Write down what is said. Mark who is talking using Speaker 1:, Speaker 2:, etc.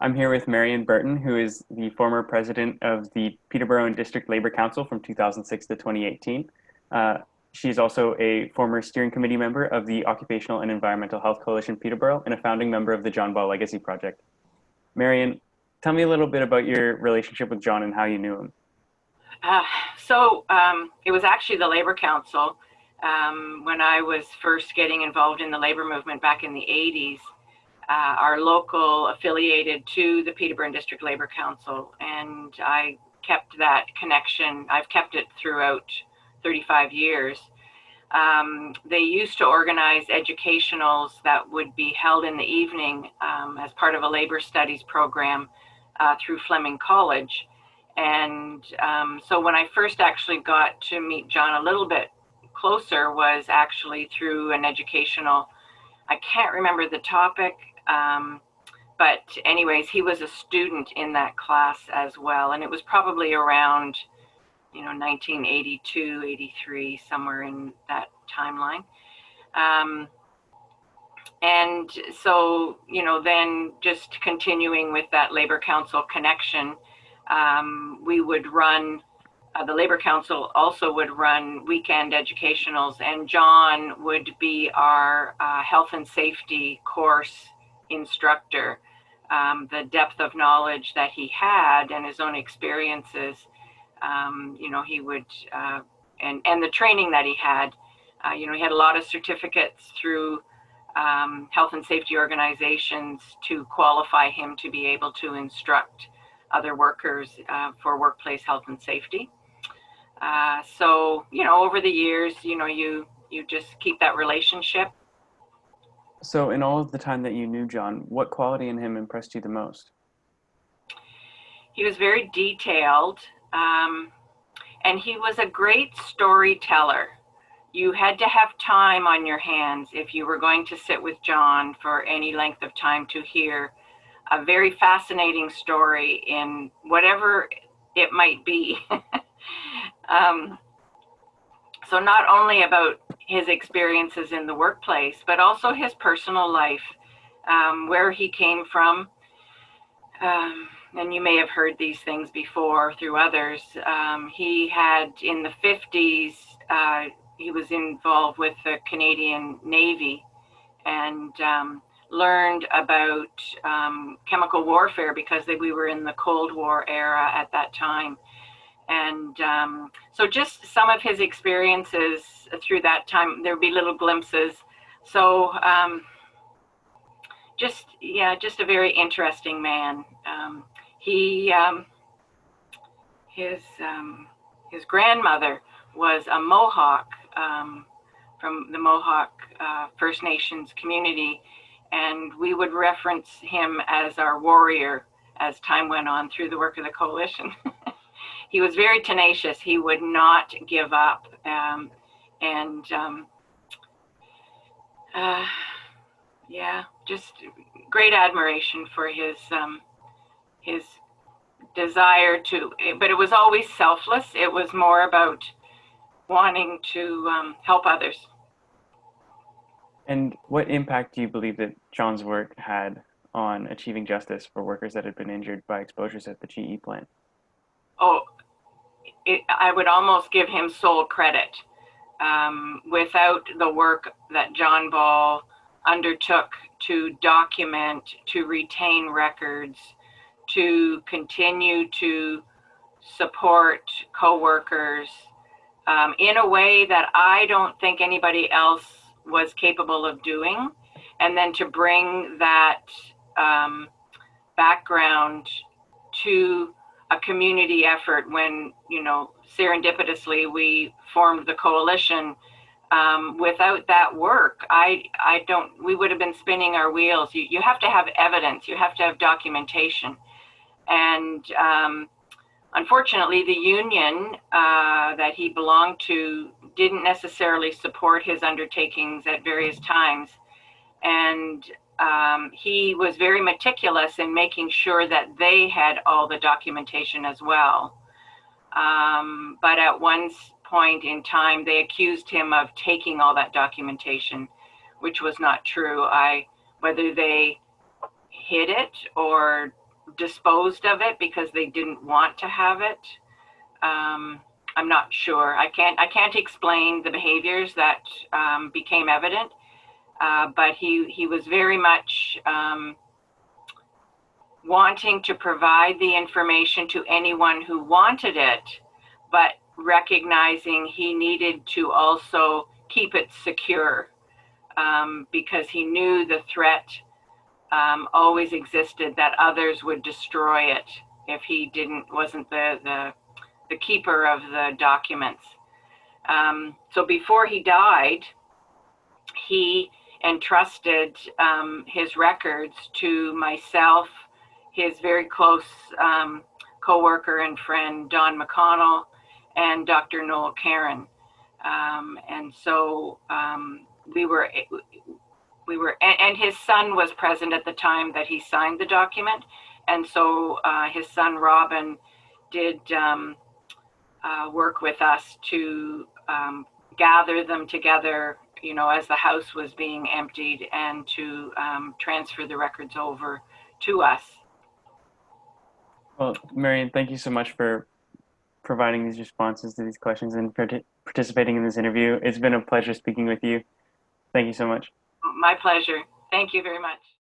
Speaker 1: I'm here with Marion Burton, who is the former president of the Peterborough and District Labor Council from 2006 to 2018. She's also a former steering committee member of the Occupational and Environmental Health Coalition Peterborough and a founding member of the John Ball Legacy Project. Marion, tell me a little bit about your relationship with John and how you knew him.
Speaker 2: It was actually the Labor Council when I was first getting involved in the labor movement back in the 80s. Our local affiliated to the Peterborough and District Labor Council, and I kept that connection. I've kept it throughout 35 years. They used to organize educationals that would be held in the evening as part of a labor studies program through Fleming College. And so when I first actually got to meet John a little bit closer was actually through an educational, I can't remember the topic, but anyways, he was a student in that class as well. And it was probably around, 1982, 83, somewhere in that timeline. And so, then just continuing with that Labor Council connection, we would run, the Labor Council also would run weekend educationals, and John would be our health and safety course instructor. The depth of knowledge that he had and his own experiences, he would, and the training that he had, he had a lot of certificates through health and safety organizations to qualify him to be able to instruct other workers for workplace health and safety. So, over the years, you just keep that relationship.
Speaker 1: So in all of the time that you knew John, what quality in him impressed you the most?
Speaker 2: He was very detailed, and he was a great storyteller. You had to have time on your hands if you were going to sit with John for any length of time to hear a very fascinating story in whatever it might be. So not only about his experiences in the workplace, but also his personal life, where he came from. And you may have heard these things before through others. He had, in the 50s, he was involved with the Canadian Navy and learned about chemical warfare because we were in the Cold War era at that time. And so just some of his experiences through that time, there'd be little glimpses. So just a very interesting man. His grandmother was a Mohawk from the Mohawk First Nations community, and we would reference him as our warrior as time went on through the work of the coalition. He was very tenacious. He would not give up, just great admiration for his desire to, but it was always selfless. It was more about wanting to help others.
Speaker 1: And what impact do you believe that John's work had on achieving justice for workers that had been injured by exposures at the GE plant?
Speaker 2: I would almost give him sole credit. Without the work that John Ball undertook to document, to retain records, to continue to support co-workers in a way that I don't think anybody else was capable of doing, and then to bring that background to a community effort when, serendipitously we formed the coalition. Without that work, we would have been spinning our wheels. You have to have evidence, you have to have documentation. And unfortunately, the union that he belonged to didn't necessarily support his undertakings at various times. And he was very meticulous in making sure that they had all the documentation as well. But at one point in time, they accused him of taking all that documentation, which was not true. Whether they hid it or disposed of it because they didn't want to have it. I'm not sure. I can't explain the behaviors that became evident, but he was very much wanting to provide the information to anyone who wanted it, but recognizing he needed to also keep it secure, because he knew the threat always existed that others would destroy it if he wasn't the keeper of the documents. So before he died, he entrusted his records to myself, his very close co-worker and friend, Don McConnell, and Dr. Noel Caron. And so we were, and his son was present at the time that he signed the document. And so his son, Robin, did work with us to gather them together, as the house was being emptied, and to transfer the records over to us.
Speaker 1: Well, Marion, thank you so much for providing these responses to these questions and participating in this interview. It's been a pleasure speaking with you. Thank you so much.
Speaker 2: My pleasure. Thank you very much.